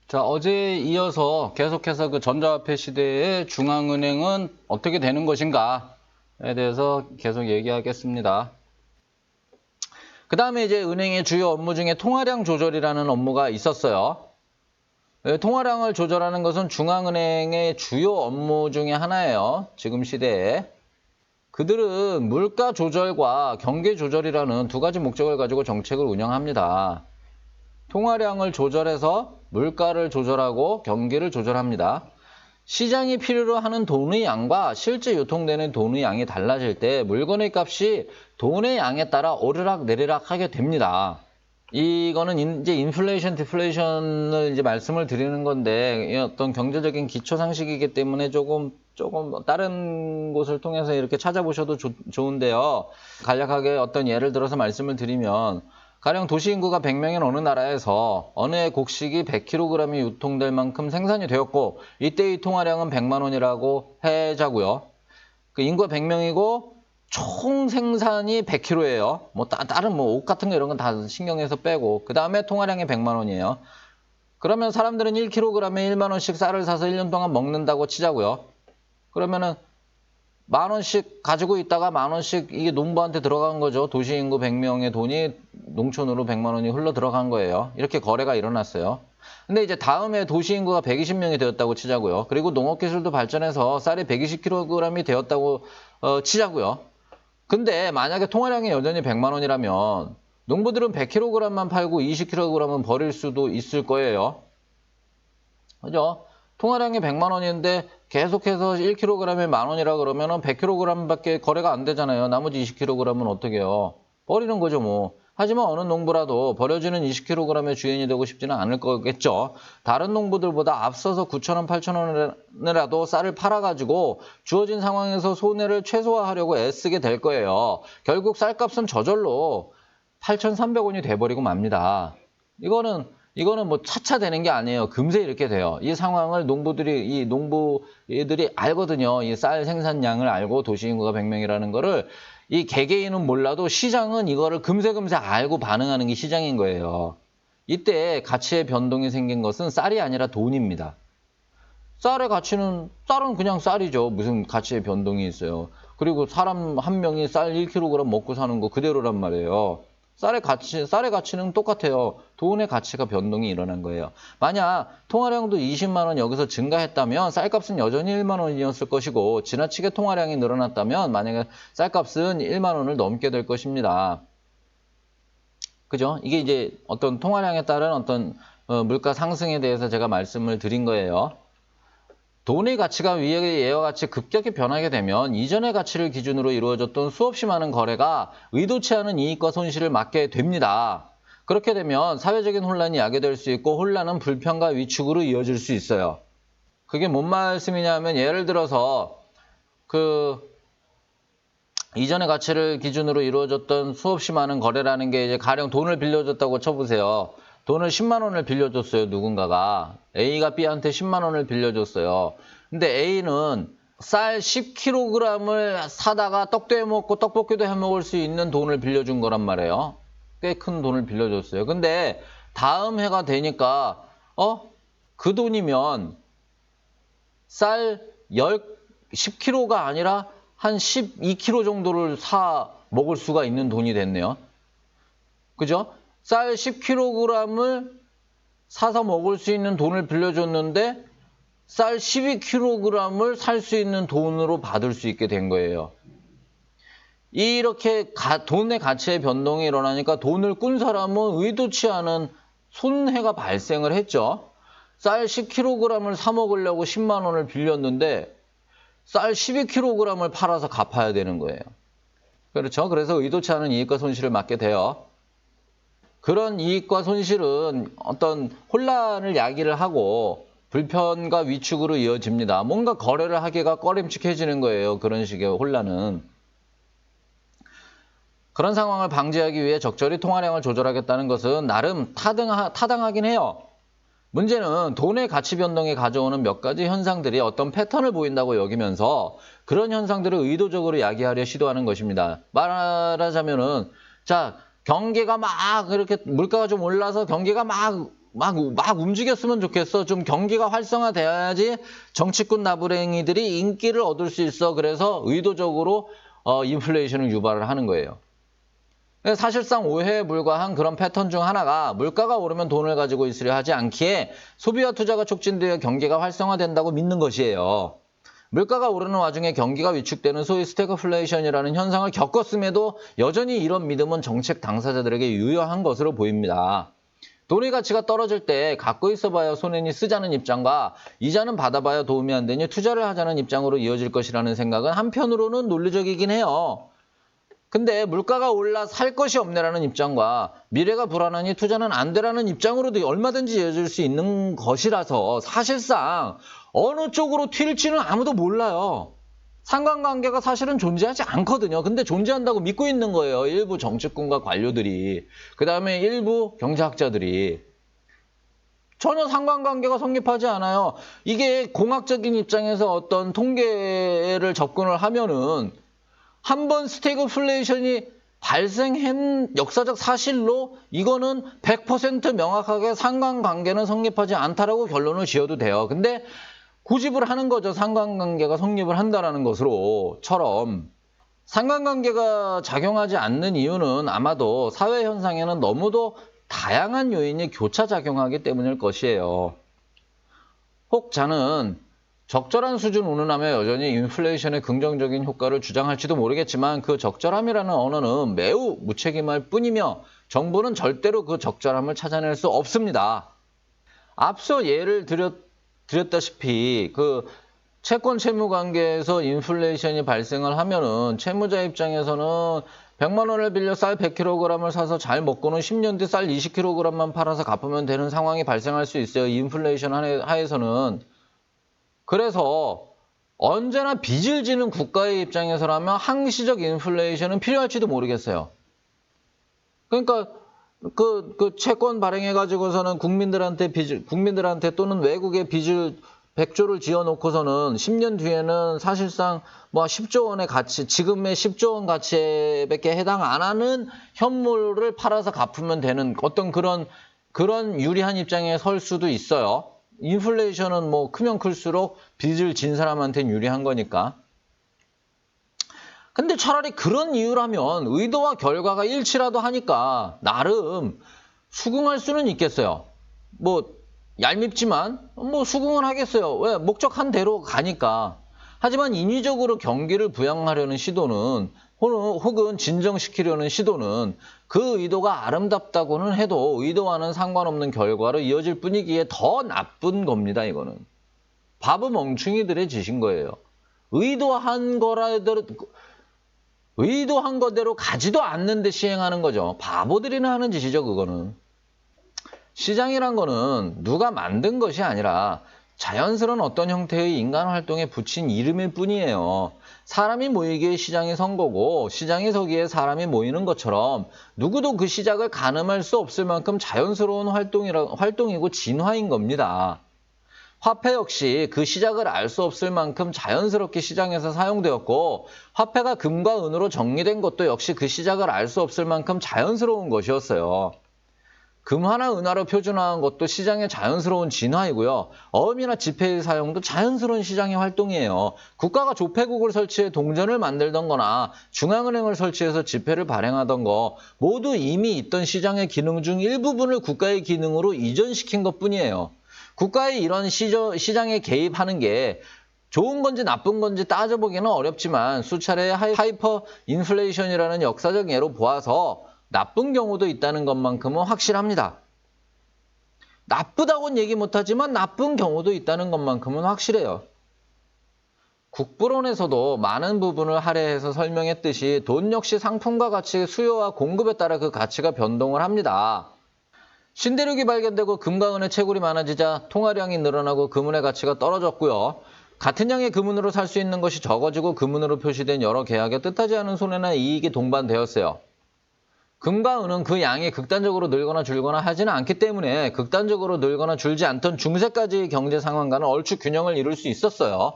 자, 어제에 이어서 계속해서 그 전자화폐 시대의 중앙은행은 어떻게 되는 것인가에 대해서 계속 얘기하겠습니다. 그 다음에 이제 은행의 주요 업무 중에 통화량 조절이라는 업무가 있었어요. 통화량을 조절하는 것은 중앙은행의 주요 업무 중에 하나예요. 지금 시대에. 그들은 물가 조절과 경기 조절이라는 두 가지 목적을 가지고 정책을 운영합니다. 통화량을 조절해서 물가를 조절하고 경기를 조절합니다. 시장이 필요로 하는 돈의 양과 실제 유통되는 돈의 양이 달라질 때 물건의 값이 돈의 양에 따라 오르락 내리락 하게 됩니다. 이거는 이제 인플레이션, 디플레이션을 이제 말씀을 드리는 건데 어떤 경제적인 기초 상식이기 때문에 조금 다른 곳을 통해서 이렇게 찾아보셔도 좋은데요. 간략하게 어떤 예를 들어서 말씀을 드리면 가령 도시 인구가 100명인 어느 나라에서 어느 해 곡식이 100kg이 유통될 만큼 생산이 되었고 이때의 통화량은 100만 원이라고 해자고요. 그 인구가 100명이고 총 생산이 100kg예요. 다른 옷 같은 거 이런 건 다 신경해서 빼고 그 다음에 통화량이 100만 원이에요. 그러면 사람들은 1kg에 1만 원씩 쌀을 사서 1년 동안 먹는다고 치자고요. 그러면은 만 원씩 가지고 있다가 만 원씩 이게 농부한테 들어간 거죠. 도시 인구 100명의 돈이 농촌으로 100만 원이 흘러 들어간 거예요. 이렇게 거래가 일어났어요. 근데 이제 다음에 도시 인구가 120명이 되었다고 치자고요. 그리고 농업 기술도 발전해서 쌀이 120kg이 되었다고 치자고요. 근데 만약에 통화량이 여전히 100만 원이라면 농부들은 100kg만 팔고 20kg은 버릴 수도 있을 거예요. 그죠? 통화량이 100만 원인데 계속해서 1kg에 만 원이라 그러면은 100kg밖에 거래가 안 되잖아요. 나머지 20kg은 어떻게 해요? 버리는 거죠, 뭐. 하지만 어느 농부라도 버려지는 20kg의 주인이 되고 싶지는 않을 거겠죠. 다른 농부들보다 앞서서 9,000원, 8,000원이라도 쌀을 팔아가지고 주어진 상황에서 손해를 최소화하려고 애쓰게 될 거예요. 결국 쌀값은 저절로 8,300원이 돼버리고 맙니다. 이거는 뭐 차차 되는 게 아니에요. 금세 이렇게 돼요. 이 상황을 농부들이 알거든요. 이 쌀 생산량을 알고 도시인구가 100명이라는 거를 이 개개인은 몰라도 시장은 이거를 금세 알고 반응하는 게 시장인 거예요. 이때 가치의 변동이 생긴 것은 쌀이 아니라 돈입니다. 쌀은 그냥 쌀이죠. 무슨 가치의 변동이 있어요. 그리고 사람 한 명이 쌀 1kg 먹고 사는 거 그대로란 말이에요. 쌀의 가치는 똑같아요. 돈의 가치가 변동이 일어난 거예요. 만약 통화량도 20만 원 여기서 증가했다면 쌀값은 여전히 1만 원이었을 것이고 지나치게 통화량이 늘어났다면 만약에 쌀값은 1만 원을 넘게 될 것입니다. 그죠? 이게 이제 어떤 통화량에 따른 어떤 물가 상승에 대해서 제가 말씀을 드린 거예요. 돈의 가치가 위의 예와 같이 급격히 변하게 되면 이전의 가치를 기준으로 이루어졌던 수없이 많은 거래가 의도치 않은 이익과 손실을 맞게 됩니다. 그렇게 되면 사회적인 혼란이 야기될 수 있고 혼란은 불평과 위축으로 이어질 수 있어요. 그게 뭔 말씀이냐면 예를 들어서 이전의 가치를 기준으로 이루어졌던 수없이 많은 거래라는 게 이제 가령 돈을 빌려줬다고 쳐보세요. 돈을 10만 원을 빌려줬어요. 누군가가. A가 B한테 10만 원을 빌려줬어요. 근데 A는 쌀 10kg을 사다가 떡도 해먹고 떡볶이도 해먹을 수 있는 돈을 빌려준 거란 말이에요. 꽤 큰 돈을 빌려줬어요. 근데 다음 해가 되니까 그 돈이면 쌀 10kg가 아니라 한 12kg 정도를 사 먹을 수가 있는 돈이 됐네요. 그죠? 쌀 10kg을 사서 먹을 수 있는 돈을 빌려줬는데 쌀 12kg을 살 수 있는 돈으로 받을 수 있게 된 거예요. 이렇게 돈의 가치의 변동이 일어나니까 돈을 꾼 사람은 의도치 않은 손해가 발생을 했죠. 쌀 10kg을 사 먹으려고 10만 원을 빌렸는데 쌀 12kg을 팔아서 갚아야 되는 거예요. 그렇죠? 그래서 의도치 않은 이익과 손실을 맞게 돼요. 그런 이익과 손실은 어떤 혼란을 야기를 하고 불편과 위축으로 이어집니다. 뭔가 거래를 하기가 꺼림칙해지는 거예요. 그런 식의 혼란은. 그런 상황을 방지하기 위해 적절히 통화량을 조절하겠다는 것은 나름 타당하긴 해요. 문제는 돈의 가치 변동에 가져오는 몇 가지 현상들이 어떤 패턴을 보인다고 여기면서 그런 현상들을 의도적으로 야기하려 시도하는 것입니다. 말하자면은 경기가 막 이렇게 물가가 좀 올라서 경기가 막 막 움직였으면 좋겠어. 좀 경기가 활성화돼야지 정치권 나부랭이들이 인기를 얻을 수 있어. 그래서 의도적으로 인플레이션을 유발을 하는 거예요. 사실상 오해에 불과한 그런 패턴 중 하나가 물가가 오르면 돈을 가지고 있으려 하지 않기에 소비와 투자가 촉진되어 경기가 활성화된다고 믿는 것이에요. 물가가 오르는 와중에 경기가 위축되는 소위 스태그플레이션이라는 현상을 겪었음에도 여전히 이런 믿음은 정책 당사자들에게 유효한 것으로 보입니다. 돈의 가치가 떨어질 때 갖고 있어봐야 손해니 쓰자는 입장과 이자는 받아봐야 도움이 안 되니 투자를 하자는 입장으로 이어질 것이라는 생각은 한편으로는 논리적이긴 해요. 근데 물가가 올라 살 것이 없네라는 입장과 미래가 불안하니 투자는 안 되라는 입장으로도 얼마든지 이어질 수 있는 것이라서 사실상 어느 쪽으로 튈지는 아무도 몰라요. 상관관계가 사실은 존재하지 않거든요. 근데 존재한다고 믿고 있는 거예요. 일부 정치권과 관료들이. 그 다음에 일부 경제학자들이. 전혀 상관관계가 성립하지 않아요. 이게 공학적인 입장에서 어떤 통계를 접근을 하면은 한번 스태그플레이션이 발생한 역사적 사실로 이거는 100% 명확하게 상관관계는 성립하지 않다라고 결론을 지어도 돼요. 근데 고집을 하는 거죠. 상관관계가 성립을 한다라는 것으로처럼. 상관관계가 작용하지 않는 이유는 아마도 사회 현상에는 너무도 다양한 요인이 교차작용하기 때문일 것이에요. 혹 자는 적절한 수준 운운하며 여전히 인플레이션의 긍정적인 효과를 주장할지도 모르겠지만 그 적절함이라는 언어는 매우 무책임할 뿐이며 정부는 절대로 그 적절함을 찾아낼 수 없습니다. 앞서 예를 드렸다시피 그 채권 채무 관계에서 인플레이션이 발생을 하면은 채무자 입장에서는 100만 원을 빌려 쌀 100kg을 사서 잘 먹고는 10년 뒤 쌀 20kg만 팔아서 갚으면 되는 상황이 발생할 수 있어요. 인플레이션 하에서는. 그래서 언제나 빚을 지는 국가의 입장에서라면 항시적 인플레이션은 필요할지도 모르겠어요. 그러니까 그 채권 발행해가지고서는 국민들한테 또는 외국에 빚을 100조를 지어놓고서는 10년 뒤에는 사실상 뭐 10조 원의 가치, 지금의 10조 원 가치에밖에 해당 안 하는 현물을 팔아서 갚으면 되는 어떤 그런 유리한 입장에 설 수도 있어요. 인플레이션은 뭐 크면 클수록 빚을 진 사람한테는 유리한 거니까. 근데 차라리 그런 이유라면 의도와 결과가 일치라도 하니까 나름 수긍할 수는 있겠어요. 뭐 얄밉지만 뭐 수긍은 하겠어요. 왜? 목적한 대로 가니까. 하지만 인위적으로 경기를 부양하려는 시도는 혹은 진정시키려는 시도는 그 의도가 아름답다고는 해도 의도와는 상관없는 결과로 이어질 뿐이기에 더 나쁜 겁니다. 이거는. 바보 멍충이들의 짓인 거예요. 의도한 거대로 가지도 않는데 시행하는 거죠. 바보들이나 하는 짓이죠. 그거는. 시장이란 거는 누가 만든 것이 아니라 자연스러운 어떤 형태의 인간 활동에 붙인 이름일 뿐이에요. 사람이 모이기에 시장이 선 거고 시장이 서기에 사람이 모이는 것처럼 누구도 그 시작을 가늠할 수 없을 만큼 자연스러운 활동이고 진화인 겁니다. 화폐 역시 그 시작을 알 수 없을 만큼 자연스럽게 시장에서 사용되었고 화폐가 금과 은으로 정리된 것도 역시 그 시작을 알 수 없을 만큼 자연스러운 것이었어요. 금화나 은화로 표준화한 것도 시장의 자연스러운 진화이고요. 어음이나 지폐의 사용도 자연스러운 시장의 활동이에요. 국가가 조폐국을 설치해 동전을 만들던 거나 중앙은행을 설치해서 지폐를 발행하던 거 모두 이미 있던 시장의 기능 중 일부분을 국가의 기능으로 이전시킨 것뿐이에요. 국가의 이런 시장에 개입하는 게 좋은 건지 나쁜 건지 따져보기는 어렵지만 수차례 하이퍼 인플레이션이라는 역사적 예로 보아서 나쁜 경우도 있다는 것만큼은 확실합니다. 나쁘다고는 얘기 못하지만 나쁜 경우도 있다는 것만큼은 확실해요. 국부론에서도 많은 부분을 할애해서 설명했듯이 돈 역시 상품과 가치의 수요와 공급에 따라 그 가치가 변동을 합니다. 신대륙이 발견되고 금과 은의 채굴이 많아지자 통화량이 늘어나고 금은의 가치가 떨어졌고요. 같은 양의 금은으로 살 수 있는 것이 적어지고 금은으로 표시된 여러 계약에 뜻하지 않은 손해나 이익이 동반되었어요. 금과 은은 그 양이 극단적으로 늘거나 줄거나 하지는 않기 때문에 극단적으로 늘거나 줄지 않던 중세까지의 경제 상황과는 얼추 균형을 이룰 수 있었어요.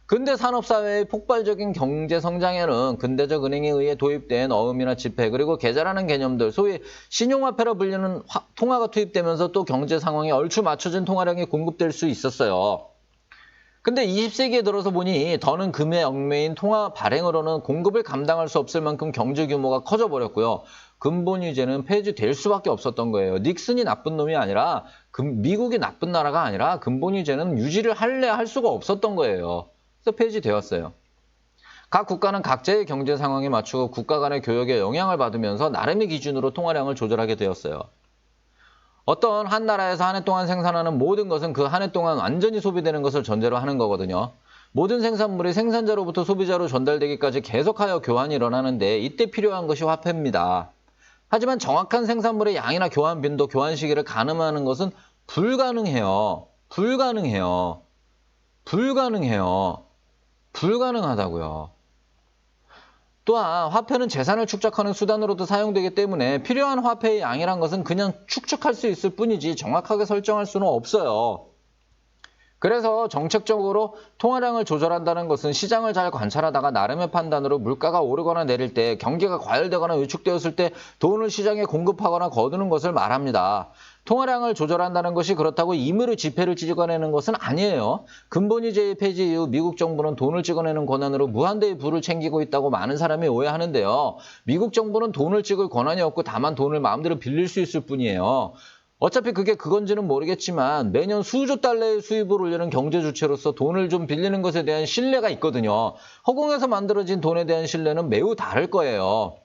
근대 산업사회의 폭발적인 경제 성장에는 근대적 은행에 의해 도입된 어음이나 지폐 그리고 계좌라는 개념들, 소위 신용화폐로 불리는 통화가 투입되면서 또 경제 상황에 얼추 맞춰진 통화량이 공급될 수 있었어요. 근데 20세기에 들어서 보니 더는 금에 얽매인 통화 발행으로는 공급을 감당할 수 없을 만큼 경제 규모가 커져버렸고요. 근본 위제는 폐지될 수밖에 없었던 거예요. 닉슨이 나쁜 놈이 아니라 미국이 나쁜 나라가 아니라 근본 위제는 유지를 할 수가 없었던 거예요. 그래서 폐지되었어요. 각 국가는 각자의 경제 상황에 맞추고 국가 간의 교역에 영향을 받으면서 나름의 기준으로 통화량을 조절하게 되었어요. 어떤 한 나라에서 한 해 동안 생산하는 모든 것은 그 한 해 동안 완전히 소비되는 것을 전제로 하는 거거든요. 모든 생산물이 생산자로부터 소비자로 전달되기까지 계속하여 교환이 일어나는데 이때 필요한 것이 화폐입니다. 하지만 정확한 생산물의 양이나 교환 빈도, 교환 시기를 가늠하는 것은 불가능해요. 불가능하다고요. 또한 화폐는 재산을 축적하는 수단으로도 사용되기 때문에 필요한 화폐의 양이란 것은 그냥 축적할 수 있을 뿐이지 정확하게 설정할 수는 없어요. 그래서 정책적으로 통화량을 조절한다는 것은 시장을 잘 관찰하다가 나름의 판단으로 물가가 오르거나 내릴 때, 경기가 과열되거나 위축되었을 때 돈을 시장에 공급하거나 거두는 것을 말합니다. 통화량을 조절한다는 것이 그렇다고 임의로 지폐를 찍어내는 것은 아니에요. 근본위제의 폐지 이후 미국 정부는 돈을 찍어내는 권한으로 무한대의 부를 챙기고 있다고 많은 사람이 오해하는데요. 미국 정부는 돈을 찍을 권한이 없고 다만 돈을 마음대로 빌릴 수 있을 뿐이에요. 어차피 그게 그건지는 모르겠지만 매년 수조 달러의 수입을 올리는 경제 주체로서 돈을 좀 빌리는 것에 대한 신뢰가 있거든요. 허공에서 만들어진 돈에 대한 신뢰는 매우 다를 거예요.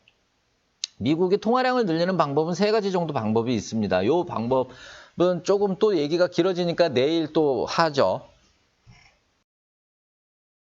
미국이 통화량을 늘리는 방법은 3가지 정도 방법이 있습니다. 이 방법은 조금 또 얘기가 길어지니까 내일 또 하죠.